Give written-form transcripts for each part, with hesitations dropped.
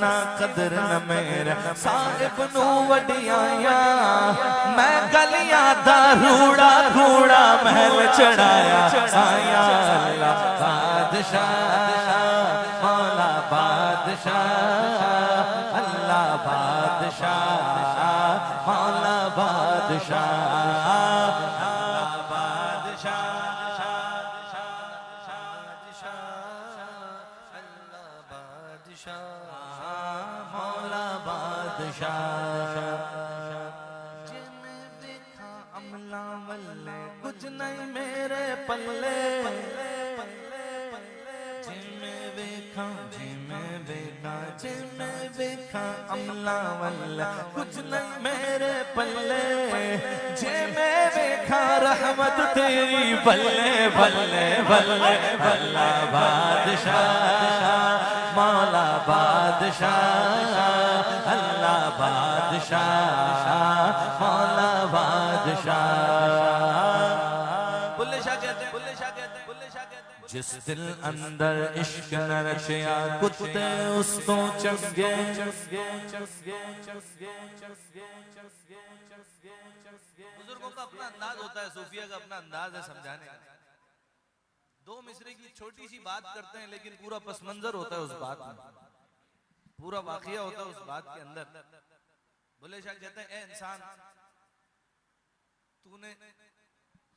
ना कदर न मेरे साहिब नू वडियाया मैं गलियां दा रूड़ा रूड़ा महल चढ़ाया आया अल्लाह बादशाह मौला बादशाह अल्लाह बादशाह मौला बादशाह मौला बादशाह जिन्हें देखा अमला वल्ले कुछ नहीं मेरे पल्ले जिन्हें देखा अमला वल्ले कुछ नहीं मेरे पल्ले जिन्हें देखा रहमत तेरी बल्ले बल्ले बल्ले अल्लाह बादशाह मौला बादशाह अल्लाह बादशाह मौला बादशाह बुल्ले शाह कहते हैं बुल्ले शाह कहते हैं बुल्ले शाह कहते हैं जिस दिल अंदर इश्क न रचिया कुत्ते उसको चंगे बुजुर्गों का अपना अंदाज होता है सूफिया का अपना अंदाज है समझाने का दो मिसरे की छोटी सी बात करते हैं लेकिन पूरा पस मंजर होता है उस बात में पूरा वाकया होता है उस बात के अंदर बुल्ले शाह कहते हैं ए इंसान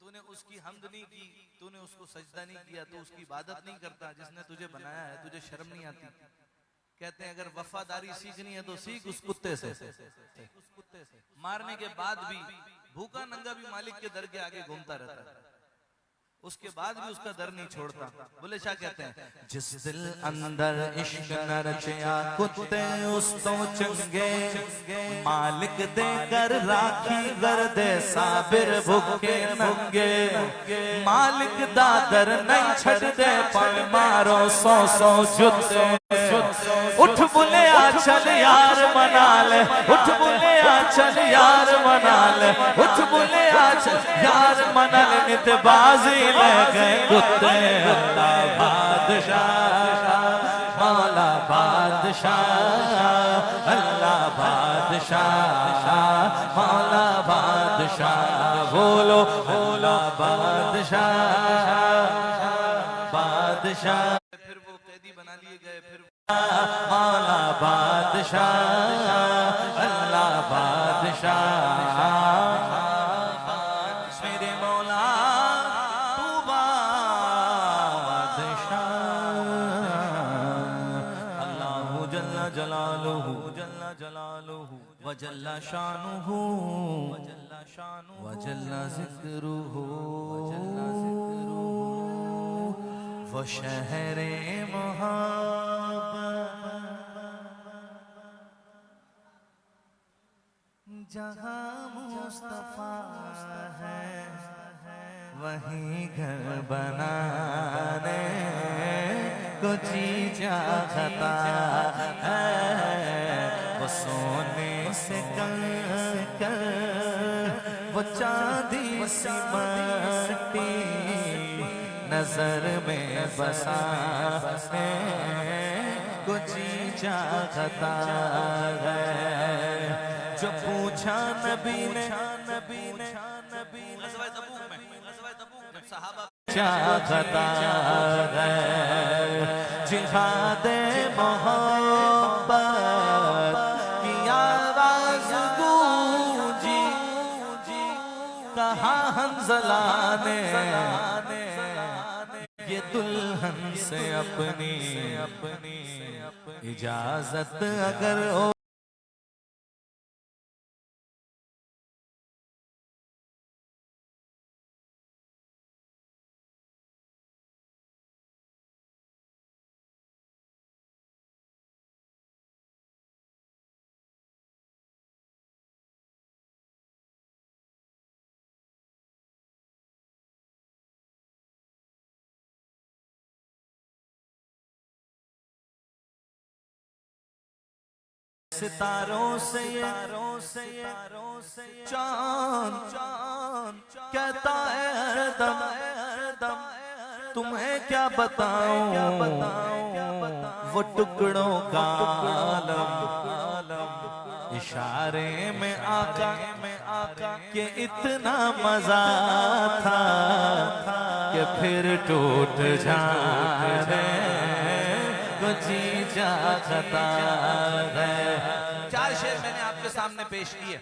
तूने उसकी हम्द नहीं की तूने उसको सजदा नहीं किया तू उसकी इबादत नहीं करता जिसने तुझे बनाया है तुझे शर्म नहीं आती कहते हैं अगर वफादारी सीखनी है तो सीख उस कुत्ते से मारने के बाद भी भूखा नंगा भी मालिक के दर के आगे घूमता रहता है उसके बाद भी उसका दर नहीं छोड़ता बुल्ले शाह कहते हैं जिस दिल अंदर इश्क न रचिया कुत्ते उसको चंगे मालिक देकर राखी गर्दे साबिर भूखे नंगे मालिक दादर नहीं छड़ दे पर मारो सौ सौ जुत्ते उठ बुले चल यार मना ले उठ बुले चल यार मना ले उठ बुले चल यार मना ले नित बाजी ले गए कुत्ते अल्लाह बादशाह मौला बादशाह अल्लाह बादशाह मौला बादशाह बोलो बोलो बादशाह बादशाह फिर वो कैदी बना लिए गए फिर मौला बादशाह अल्लाह बादशाह मेरे मौला तू बादशाह अल्लाहु जल्ला जलालुहु व जल्ला शानुहु व जल्ला ज़िक्रुहु व शहरे मोहब्बत जहाँ मुस्तफा है वहीं घर बनाने को जी चाहता है वो सोने से कर वो चांदी सी मट्टी नजर में बसाने को जी चाहता है जो पूछा नबी ने चाहता है जिहाद मोहब्बत की आवाज गूंजी कहा हंज़ला ने ये दुल्हन से अपनी इजाजत अगर हो सितारों से चांद कहता है हरदम तुम्हें क्या बताऊं वो टुकड़ों का आलम, इशारे में आका के इतना मजा था कि फिर टूट जाए तो जी जाता है। 4 शेर मैंने आपके सामने पेश किए,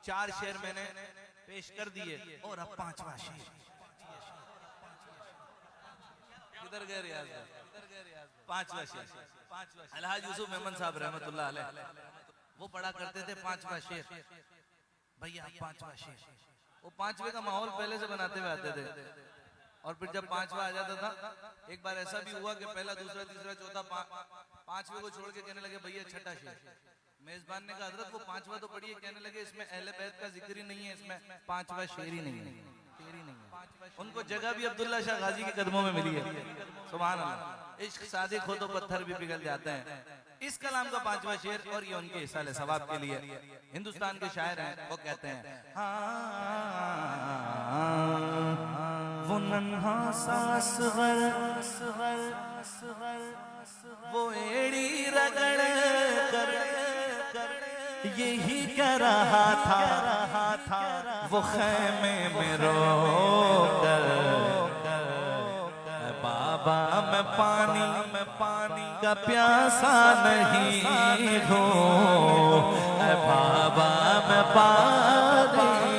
4 शेर मैंने पेश कर दिए, और अब 5वां शेर। किधर गए रियाज? 5वां शेर अलहाज यूसुफ मेमन साहब रहमतुल्लाह अलैह वो पढ़ा करते थे 5वां शेर। भैया 5वां शेर, वो 5वें का माहौल पहले से बनाते हुए आते थे, और फिर जब 5वां आ जाता था, एक बार ऐसा भी हुआ कि पहला, दूसरा, तीसरा, चौथा, 5वें को छोड़ के कहने लगे भैया 6ठा शेर। मेजबान ने कहा हजरत वो 5वां तो पढ़िए, कहने लगे इसमें अहले बैत का जिक्र ही नहीं है, इसमें 5वां शेर ही नहीं है, शेर ही नहीं है। उनको जगह भी अब्दुल्ला शाह गाजी के कदमों में मिली है। सुभान अल्लाह, इश्क सादिक हो तो पत्थर भी पिघल जाते हैं। इस कलाम का 5वां शेर, और ये उनके इसाले सवाब के लिए, हिंदुस्तान के शायर हैं, वो कहते हैं वो नन्हा सासवर वो एड़ी रगड़ कर यही कह रहा था वो खैमे में रो कर, बाबा मैं पानी का प्यासा नहीं हूँ, बाबा मैं पानी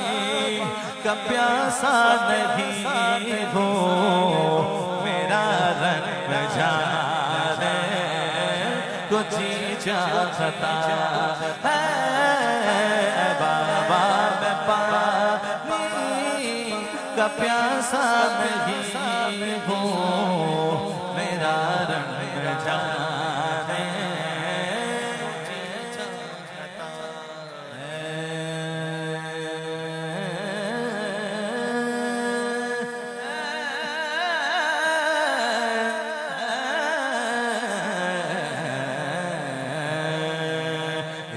का प्यासा नहीं हूँ, मेरा रंग जाने कुछ चाहता है, बाबा मैं पानी का प्यासा नहीं हूँ, मेरा रंग जाने चाहता है।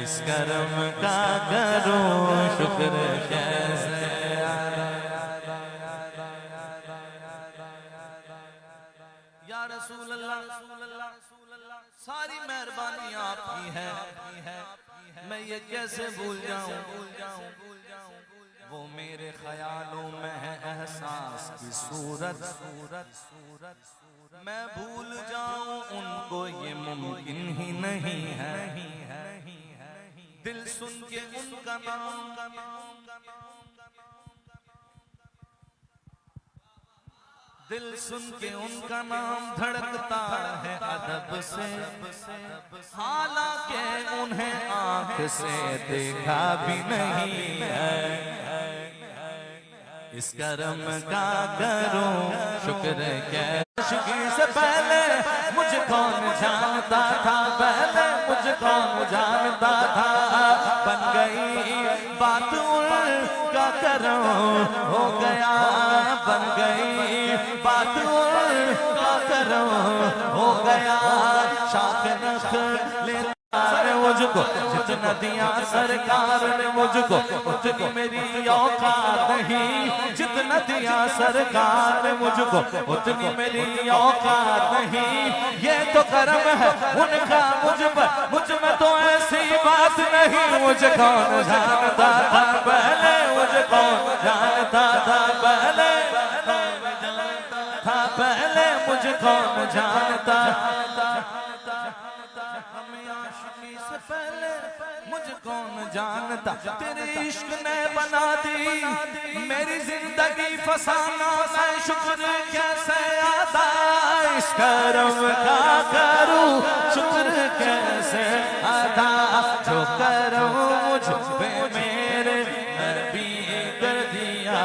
इस करम का करूं शुक्र कैसे, या रसूल अल्लाह सारी मेहरबानी आपकी है, मैं ये कैसे भूल जाऊं वो मेरे ख्यालों में है एहसास की सूरत, मैं भूल जाऊं उनको ये मुमकिन ही नहीं है, दिल सुन के उनका नाम दिल सुन के उनका नाम धड़कता है अदब से, हालांकि उन्हें आंख से देखा भी नहीं है, इस करम का करूं शुक्र कैसे। से पहले मुझे कौन जानता था, पहले मुझे कौन जानता था, बन गई बात उनका करूं हो गया, बन गई बात उनका करूं हो गया, शाख नख लेता है मुझको जितना दिया सरकार ने मुझको, उतनी मेरी औकात नहीं, जितना दिया सरकार ने मुझको उतनी मेरी औकात नहीं, ये तो करम है उनका मुझ पर, मुझ में तो ऐसी बात नहीं, मुझे कौन जानता था पहले, मुझे कौन जानता था पहले, मुझे कौन जानता पहले, मुझे कौन जानता, तेरे इश्क ने बना दी मेरी जिंदगी फसाना, मैं शुक्र कैसे अदा इस करम का करूं, शुक्र कैसे अदा जो करूं मुझ पे मेरे नबी कर दिया,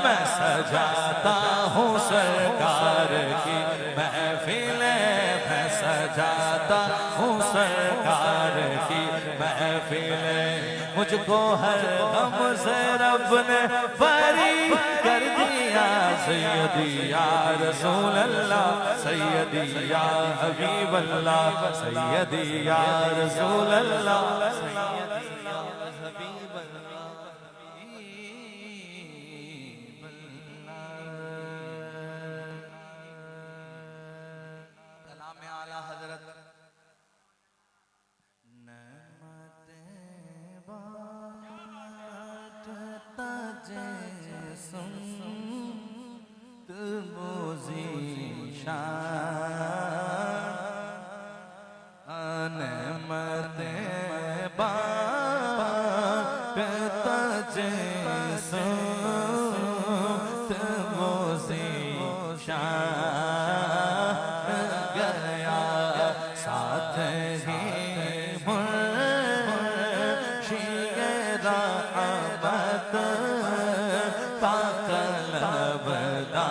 मैं सजाता हूँ सरकार की महफिलें, मैं सजाता हूँ सरकार की महफिलें, मुझको हर गम से रब ने बरी कर दिया, सैयदी या रसूल अल्लाह, सैयदी या हबीब अल्लाह, सैयदी या रसूल अल्लाह, सैयदी या हबीब अल्लाह। जैसा वो ज़ीशान गया साथ ही मुर्शिद रहमत पाकलबदा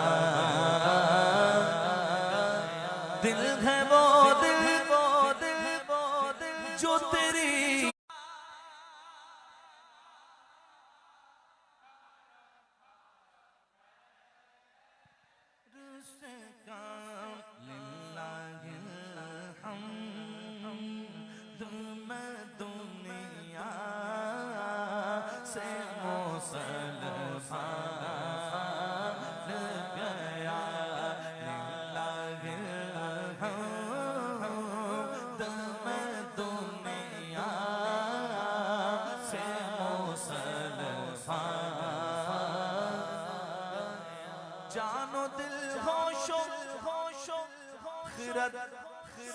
दिल है वो दिल जो तेरी दुनिया से मुसलमान गया दुनिया से मुसलमान जानो दिल होशो खिरत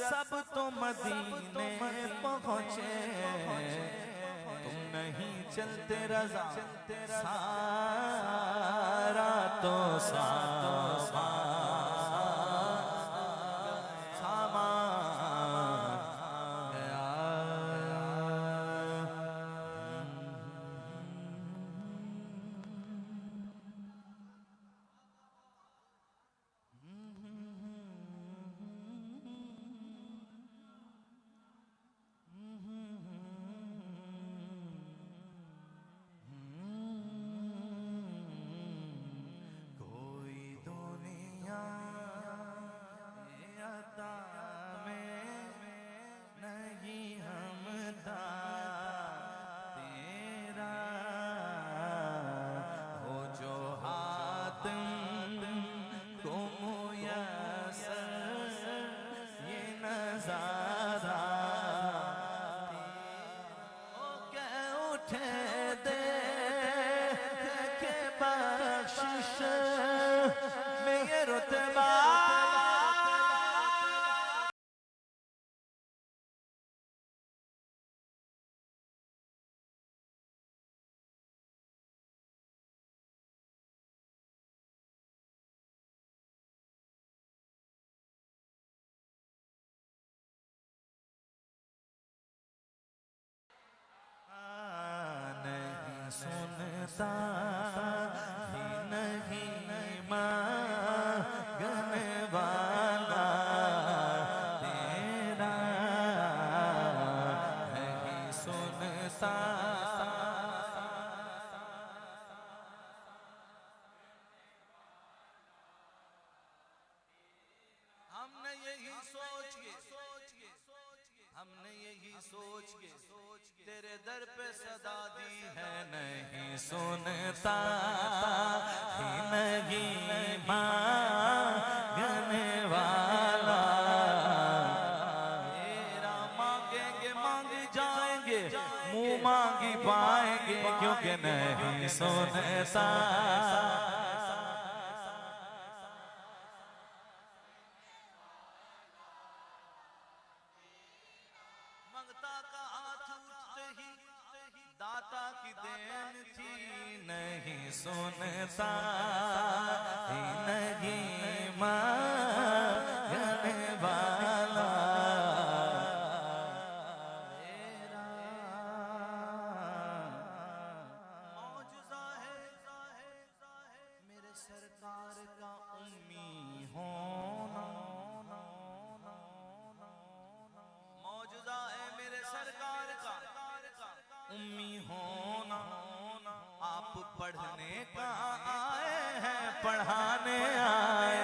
सब तो मदीने पहुँचे तुम नहीं चलते रज़ा सारा तो सामान गया सुनता ही नहीं मांगने वाला तेरा नहीं सुनता हमने यही सोच के तेरे दर पे सदा दी है नहीं सुनता ही नहीं मांगने वाला तेरा मांगेंगे मांग जाएंगे मुंह मांगी पाएंगे क्योंकि नहीं सुनता दाता की देन थी नहीं सुनता ही नहीं मांगने वाला मेरा मौजूदा है मेरे सरकार का उम्मी होना मौजूदा है मेरे सरकार का उम्मी होना आप पढ़ने का आए हैं पढ़ाने आए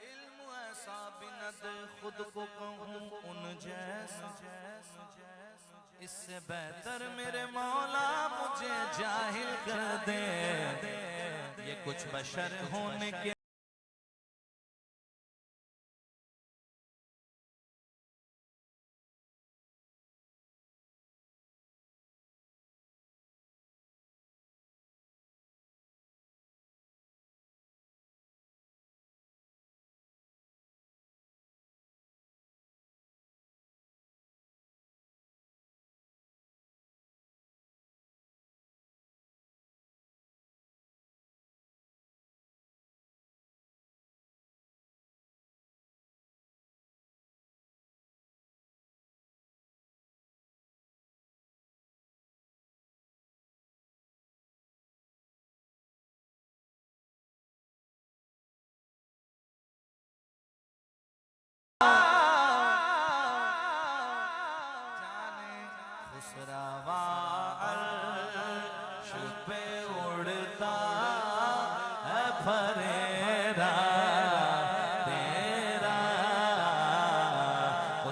इल्म ऐसा बिनद खुद को कहूँ उन जैसा इससे बेहतर मेरे मौला मुझे जाहिल कर दे ये कुछ बशर होने के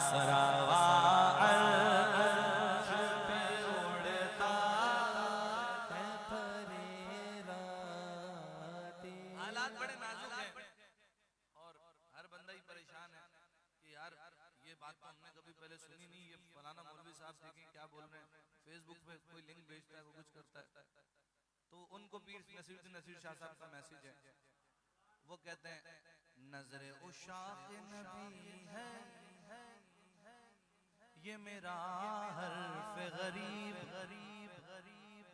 खुसरवा अर्श पे उड़ता है फरेराती। हालात बड़े नाजुक हैं और हर बंदा ही परेशान है कि यार ये बात तो हमने कभी पहले सुनी नहीं, ये फलाना मौलवी साहब देखें क्या बोल रहे हैं, फेसबुक पे कोई लिंक भेजता है, वो कुछ करता है। तो उनको पीर नसीर शाह साहब का मैसेज है, वो कहते हैं नजरे उशाक़ नबी है ये मेरा हर्फ गरीब गरीब गरीब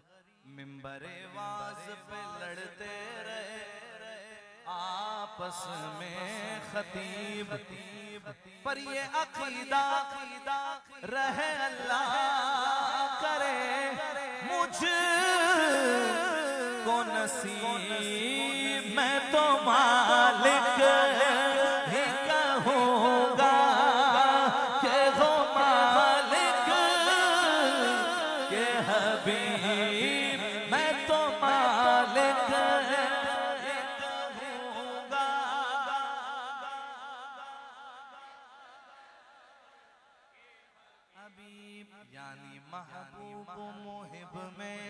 मिंबरे वाज पे लड़ते रहे आपस में खतीब, पर ये अकीदा रहे अल्लाह करे मुझ को नसीब, मैं तो मालिक ही कहूँगा के हो मालिक के हबीब, मैं तो मालिक ही कहूँगा। हबीब यानी महबूब मुहिब में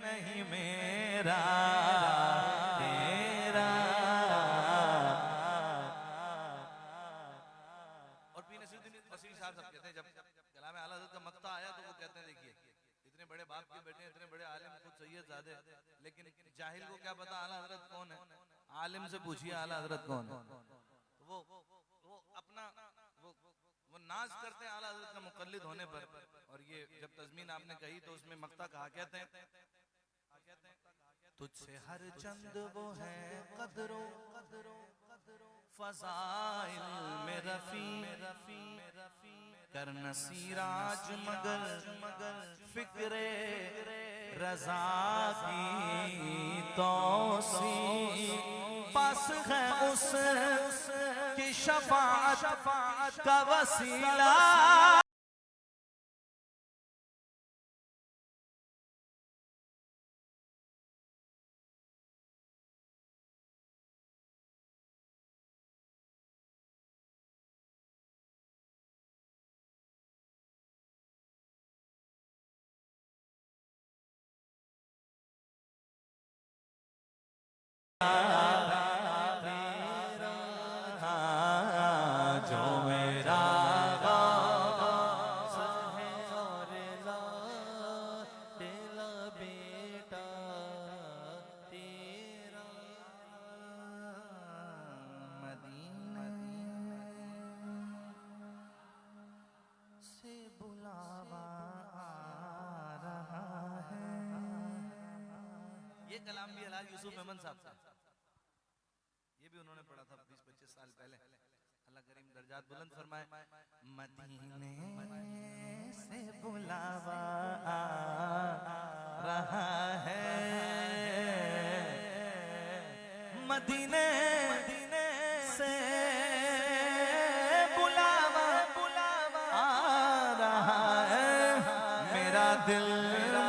नहीं मेरा तेरा। और पी नसीरुद्दीन नसीरी साहब सब कहते हैं जब कलाम आला हज़रत का मक्ता आया तो वो कहते हैं देखिए इतने बड़े बाप के बेटे, इतने बड़े आलिम खुद सैयद ज़ादे, लेकिन जाहिल को क्या पता आला हज़रत कौन है, आलिम से पूछिए आला हज़रत कौन है। तो वो अपना वो नाज करते हैं आला हज़रत का मुक़ल्लिद होने पर। और ये जब तज़मीन आपने कही तो उसमें मक्ता कहा कहते हैं तुझसे हर चंद वो है कदरो फज़ाइल में रफ़ी कर नसीराज मगर फिक्रे रज़ा की तौसी पास है उस की शफ़ाअत का वसीला। जो मेरा गाज़ है और तेरा बेटा तेरा मदीने से बुलावा आ रहा है। ये कलाम भी अलाज यूसुफ मेमन साहब से, ये भी उन्होंने पढ़ा था 20-25 साल पहले। अल्लाह करीम दर्जात बुलंद फरमाए। मदीने से बुलावा आ रहा है, मदीने से बुलावा आ रहा है, मेरा दिल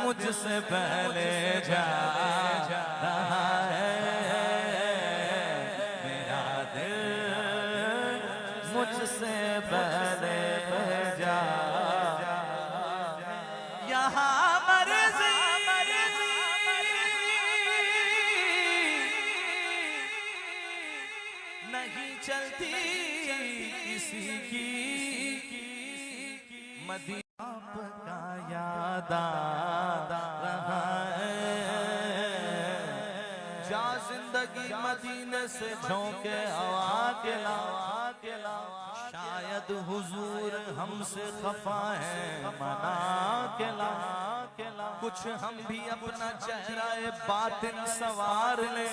मुझसे पहले जा रहा है, मुझसे पहले जा यहाँ मर्ज़ी नहीं चलती किसी की, मदीना का याद आ रहा है। जा जिंदगी मदीने से झोंके हवा के ला, शायद हुजूर हमसे खफा है मना के ला, कुछ हम भी अपना चेहरा बातिन सवार ले,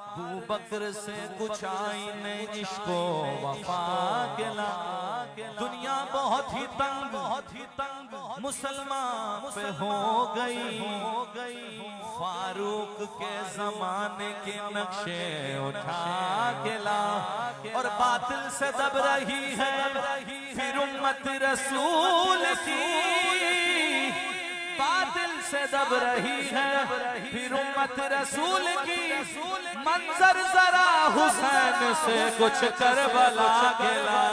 अबू बकर से कुछ आईने इश्को वफा के ला। दुनिया बहुत ही तंग मुसलमान पे हो गई, फारूक के जमाने के नक्शे उठा के ला, और बातिल से दब रही है फिर उम्मत रसूल की, बातिल से दब रही है फिर उम्मत रसूल की। मंजर जरा हुसैन से कुछ करबला के ला।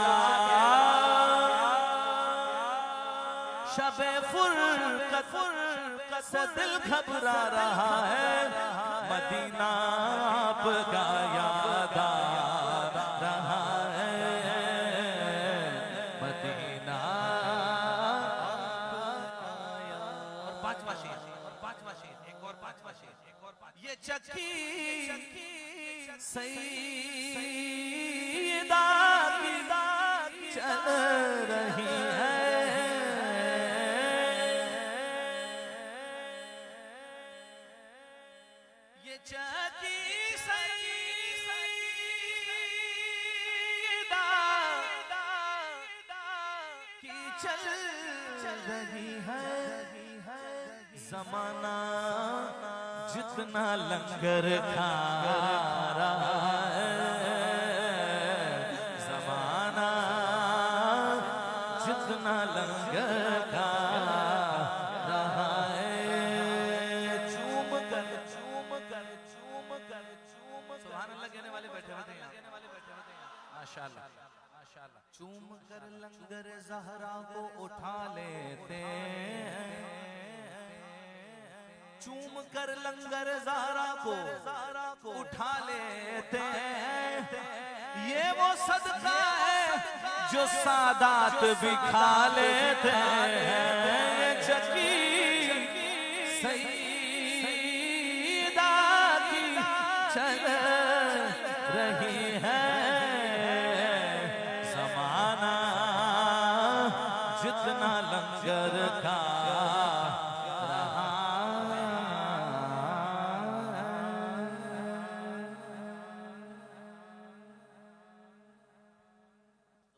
शबे फुरकत से दिल घबरा रहा है, मदीना आपका याद आ रहा है, मदीना। और पांचवा शेर, एक और पांचवा शेर, ये चक्की सईदा की चल रही है, ये चक्की सईदा की चल रही है। जमाना जितना लंगर खा रहा है, जमाना जितना लंगर खा रहा है, चूम कर सुभान अल्लाह कहने वाले बैठे हुए थे यहाँ, माशाअल्लाह माशाअल्लाह। चूम कर लंगर ज़हरा को उठा लेते हैं, चूम कर लंगर ज़हरा को उठा लेते हैं, ये वो सदका है जो सादात भी खा लेते हैं। चक्की सईदा की चल रही है, ज़माना जितना लंगर खा रहा है।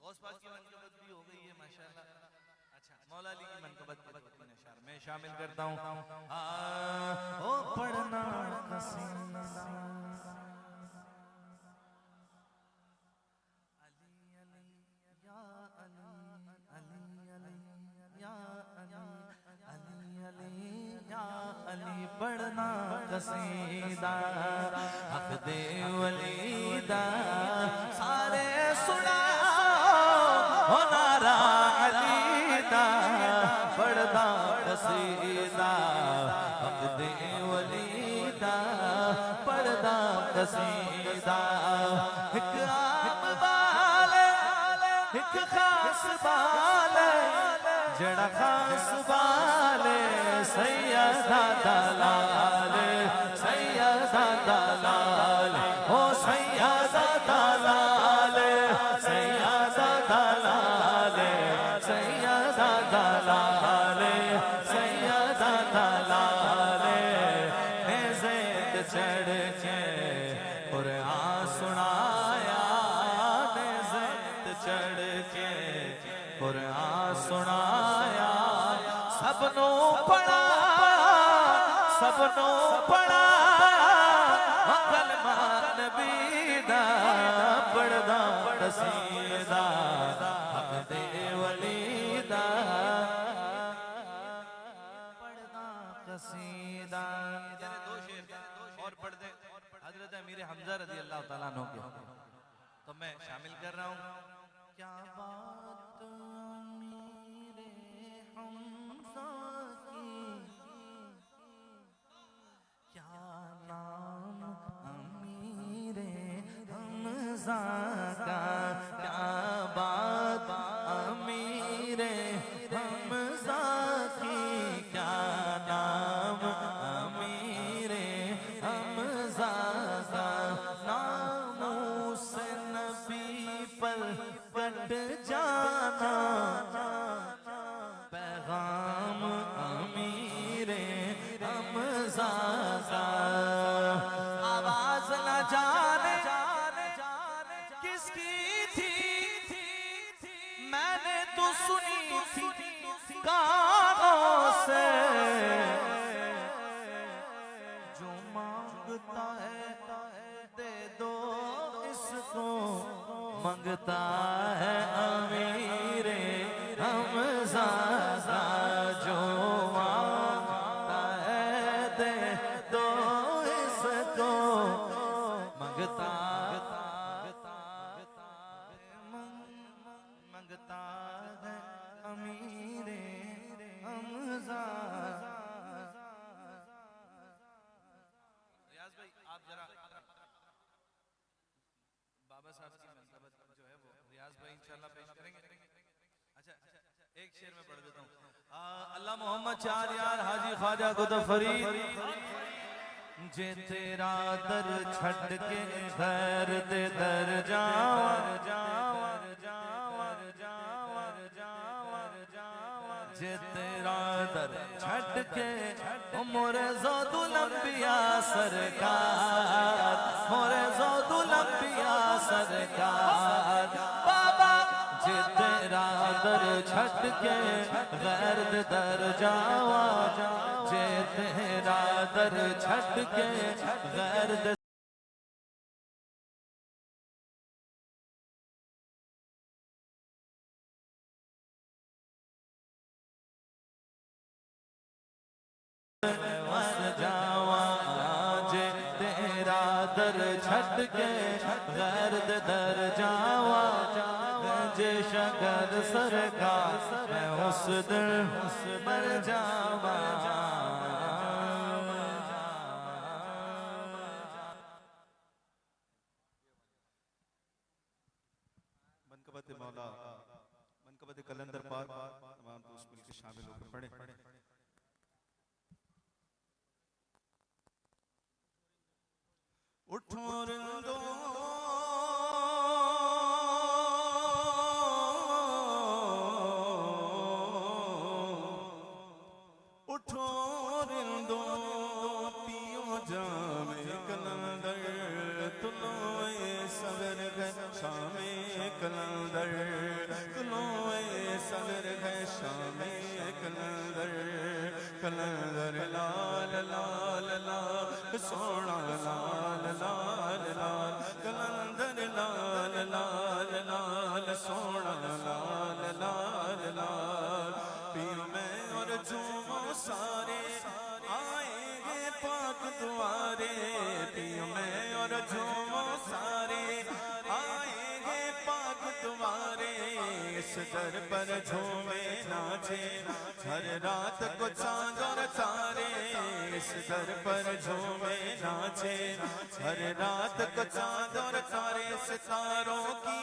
गौस पाक की मनक़बत भी हो गई है माशाअल्लाह। अच्छा, मौला अली की मनक़बत भी दो-तीन अशआर मैं शामिल करता हूँ। ओ पढ़ना कसीदा अली पढ़ना कसीदा, हक दे वलीदा सारे सुना हो नारा अलीदा, पढ़ना कसीदा, हक दे वलीदा पढ़ना कसीदा। एक आम बाले एक खास बाले, जड़ा खास बाले सैयदा दलाल, सैयदा दलाल, ओ सैयदा दलाल, सैयदा दलाल, सैयदा दलाल, सैयदा दलाल। नेज़ेद चढ़ के कुरान सुनाया, नेज़ेद चढ़ के कुरान सुनाया, सबनो पढ़ा, सबनो पढ़ा, कलमा नबी दा पढ़दा कसीदा, हक दे वलीदा पढ़दा कसीदा। दो शेर और पढ़ दे हजरत अमीर हमजा रज़ी अल्लाह तआला अन्हु के, तो मैं शामिल कर रहा हूँ। क्या बात अमीरे हमजा की, क्या नाम अमीरे हमजा का, क्या बात अमीरे हमजा की, क्या नाम अमीरे हमजा का। नामों से नबी पर कट जाना, पैगाम अमीरे हमजा का। आवाज न जाने किसकी थी, मैंने तो सुनी थी कानों से, जो मांगता है दे दो इसको, मांगता है अमीरे हमजा का, जो मांगता है दे दो इसको, मांगता मांगता है अमीरे हमजा। रियाज भाई आप जरा बाबा साहब की मनसबत जो है वो रियाज भाई इंशाल्लाह पेश करेंगे। अच्छा एक शेर में पढ़ देता हूँ। अल्लाह मोहम्मद चार यार हाजी ख्वाजा कुतुब फरीद जे तेरा दर छट के घर दे दर जावर जावर जावर जावर जावर जावर जे तेरा दर छट के मोरे ज़ौदुल अंबिया सरकार मोरे ज़ौदुल अंबिया सरकार बाबा जे तेरा दर छट के गैर दे दर जावा जे तेरा दर छट के गैर दे मर जावा जे तेरा दर छट के गैर दे दर जावा जे शकर सरकार मैं उस दिल मर जावा। मनकबत मौला मनकबत कलंदर पाक तमाम दोस्त मिलकर शामिल होकर पढ़े। उठो रिंदो उठो रिंदो पियो जामे कलंदर तुलोए सगर गए शामे कलंदर तुलोए सगर गए शामे कलंदर कलंदर लाल लाल लाल सोना लाल लाल लाल कलंदर लाल लाल लाल सोना लाल लाल लाल पियो मैं और झूमो सारे आएंगे पाक द्वारे पियो मैं और झूमो सारे आएंगे पाक द्वारे इस दर पर झूमे नाचे हर रात को चांद और तारे इस दर पर झूमे नाचे हर रात को चांद और तारे सितारों की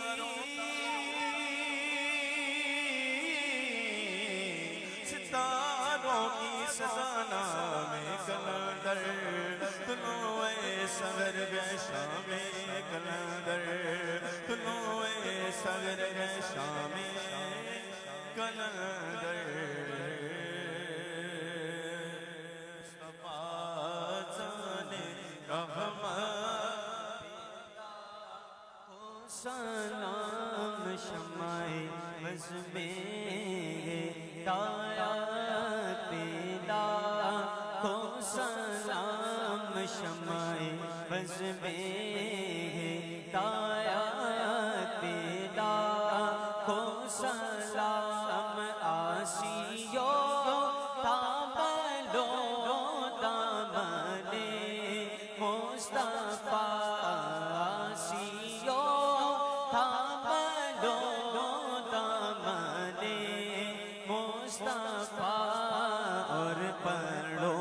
सितारों की सजाना में कलंदर तुलोए सगर गए शामे कलंदर तुलोए सगर गए शामे कलंदर सलाम शमाए बज़ में दाया पेला को सलाम शमाए बज़ में दाया पेला को सलाम आसियो ताबलो दामने मुस्तफा आसियो ताबलो दामने मुस्तफा और पढ़ो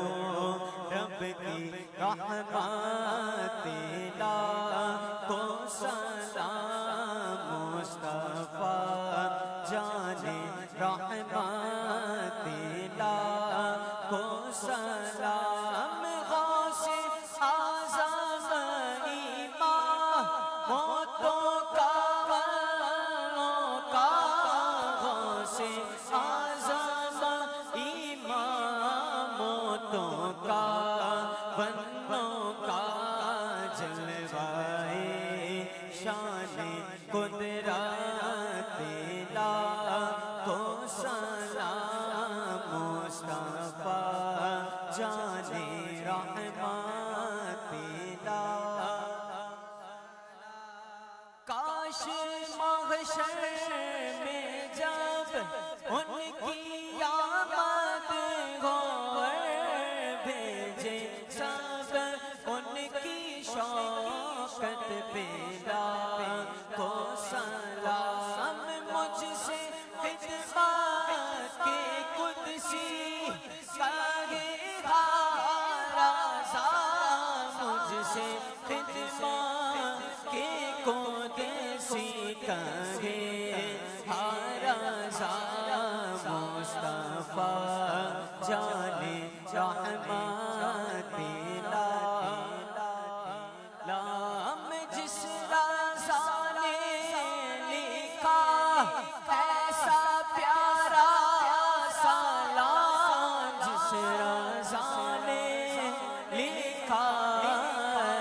रब की रहमत ला को सलाम मुस्तफा जाने रहमत ला को सलाम गौसे आज़म इमाम मोतों का गौसे आज़म इमाम मोतों का बन्नों का जलवाए शान कुदरत ला को सलाम मुस्तफा जाने रहमत लाम जिस रज़ा ने लिखा ऐसा प्यारा सलाम, जिस रज़ा ने लिखा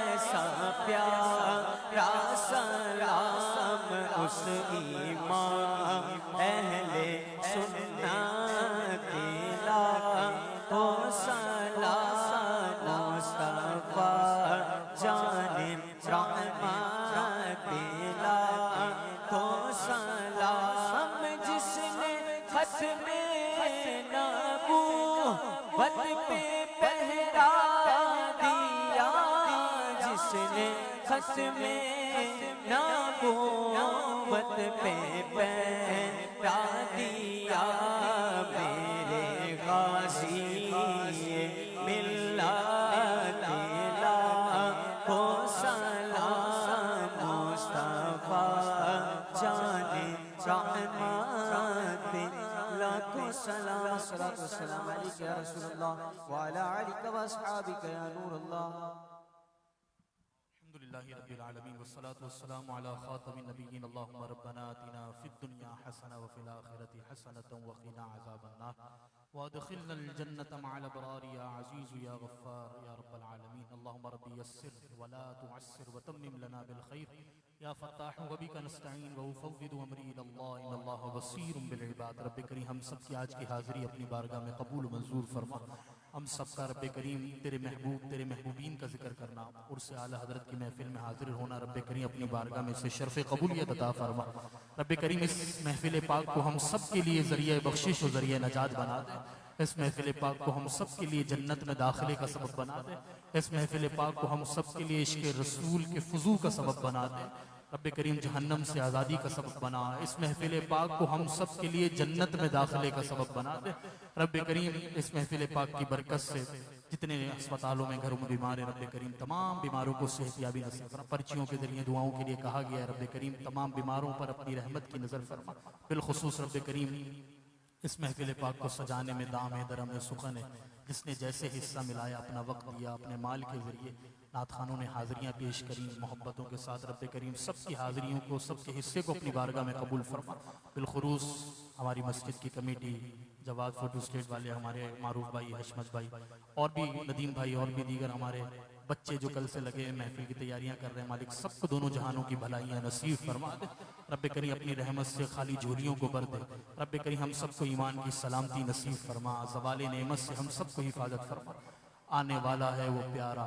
ऐसा प्यारा सलाम, उस इमाम अहले सुन्नत ला तो सलाम मुस्तफा जाने रहमत ला तो सलाम, जिसने खत्मे नबूवत पे पहरा दिया, जिसने खत्मे नबूवत पे पहरा दिया, मेरे गाज़ी मिल्लत ला को सलाम मुस्तफा जाने रहमत ला को सलाम। अस्सलातु वस्सलामु अलैका या रसूलल्लाह व अला आलिका व अस्हाबिका या नूरल्लाह। अल्हम्दुलिल्लाहि रब्बिल आलमीन वस्सलातु वस्सलामु अला खातमिन नबिय्यीन। अल्लाहुम्मा रब्बना आतिना फिद दुनिया हसना व फिल आखिरति हसनतन व क़िना अज़ाबन नार व अदखिलनल जन्नत मअल अबरार या अज़ीज़ या गफ़्फ़ार या रब्बल आलमीन। अल्लाहुम्मा रब्बी यस्सिर व ला तुअस्सिर व तम्मिम लना बिल खैर या फ़त्ताह व बिका नस्तईन व उफ़व्विदु अमरी इलल्लाह इन्नल्लाह बसीरुम बिल इबाद। रब्बे करीम हम सब की आज की हाज़िरी अपनी बारगाह में कबूल मंजूर फरमा। हम सबका रब्बे करीम तेरे महबूब तेरे महबूबीन का जिक्र करना और से आला हज़रत की महफिल में हाजिर होना रब्बे करीम अपनी बारगाह में से शर्फ़ कबूलियत अता फरमा। रब्बे करीम इस महफिल पाक को हम सब के लिए ज़रिया बख्शिश और ज़रिया नजात बना दे। इस महफिल पाक को हम सब के लिए जन्नत में दाखिले का सबब बना दे। इस महफिल पाक को हम सब के लिए इश्क़ रसूल के फ़ुज़ू का सबब बना दे। रब्बे करीम जहन्नम से आज़ादी का सबब बना। इस महफिल पाक को हम सब के लिए जन्नत में दाखिले का सबब बना दे। रब्बे करीम इस महफिल पाक की बरकत से जितने अस्पतालों में घरों में बीमार हैं रब्बे करीम तमाम बीमारों को सेहतयाबी नसीब फरमा। पर्चियों के जरिए दुआओं के लिए कहा गया है रब्बे करीम तमाम बीमारों पर अपनी रहमत की नज़र फरमा। बिलखुसूस रब्बे करीम इस महफिल पाक को सजाने में दाम है दरम है सुखन है। जिसने जैसे हिस्सा मिलाया अपना वक्त दिया अपने माल के जरिए नात खानों ने हाज़िरियाँ पेश करी मोहब्बतों के साथ। रब्बे करीम सबकी हाज़िरियों को सबके हिस्से को अपनी बारगाह में कबूल फरमा। बिलखुरूस हमारी मस्जिद की कमेटी जवाद फोटो स्टेट वाले हमारे मारूफ भाई हशमत भाई और भी नदीम भाई और भी दीगर हमारे बच्चे जो कल से लगे महफिल की तैयारियां कर रहे हैं मालिक सबको दोनों जहानों की भलाइयां नसीब फरमा दे। रब्बे करीम अपनी रहमत से खाली झोलियों को भर दे। रब्बे करीम हम सबको ईमान की सलामती नसीब फरमा। ज़वाले नेमत से हम सबको हिफाजत फरमा। आने वाला है वो प्यारा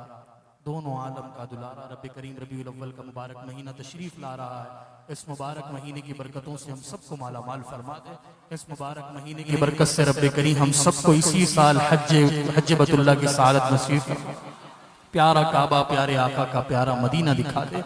दोनों आलम का दुलारा। रब्बे करीम रबीउल अव्वल का मुबारक महीना तशरीफ ला रहा है। इस मुबारक महीने की बरकतों से हम सबको माला माल फरमा दे। इस मुबारक महीने की बरकत से रब्बे करीम हम सबको इसी साल हज बैतुल्लाह की सआदत नसीब फरमा। प्यारा काबा प्यारे आका का प्यारा मदीना दिखा दे।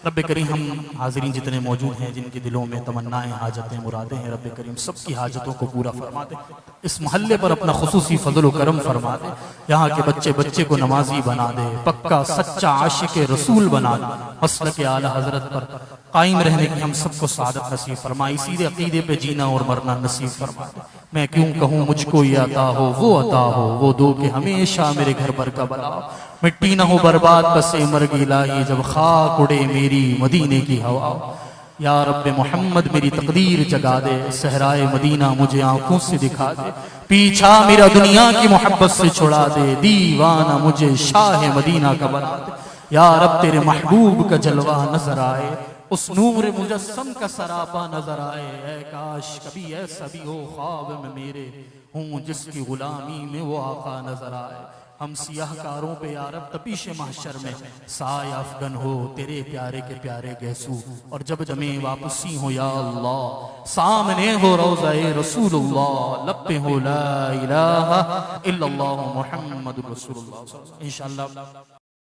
रब्बे करीम हम हाज़िरीन जितने मौजूद हैं जिनके दिलों में तमन्नाएं हाजतें मुरादें हैं रब्बे करीम सबकी हाजतों को पूरा फरमा दे। इस महल्ले पर अपना खुसूसी फजल करम फरमा दे। यहाँ के बच्चे बच्चे को नमाजी बना दे। पक्का सच्चा आशिक रसूल बना दे। मसलक आला हजरत पर कायम रहने की हम सबको सादत नसीब फरमा। इसी अकीदे पे जीना और मरना नसीब फरमा दे। मैं क्यों कहूँ मुझको ये अता हो वो अता हो वो दो के हमेशा मेरे घर पर का बनाओ। मिट्टी न हो बर्बाद बसे मर गिलाई जब खाक उड़े मेरी मदीने की हवा। या रब्बे मोहम्मद मेरी तकदीर जगा दे। सहराए मदीना मुझे आंखों से दिखा दे। पीछा मेरा दुनिया की मोहब्बत से छुड़ा दे। दीवाना मुझे शाह मदीना का बना दे। या रब तेरे महबूब का जलवा नजर आए। उस नूर मुजस्सम का सरापा नजर आए। ऐ काश कभी ऐसा भी हो ख्वाब में मेरे हूँ जिसकी गुलामी में वो आका नजर आए। हम सियाहकारों पे यारब तपीश महशर में साय अफगन हो तेरे प्यारे के प्यारे गैसू। और जब जमे वापसी हो या अल्लाह सामने हो रोज़ाए रसूलुल्लाह लब पे हो ला इलाहा इल्लल्लाह मुहम्मदुर रसूलुल्लाह। इंशाअल्लाह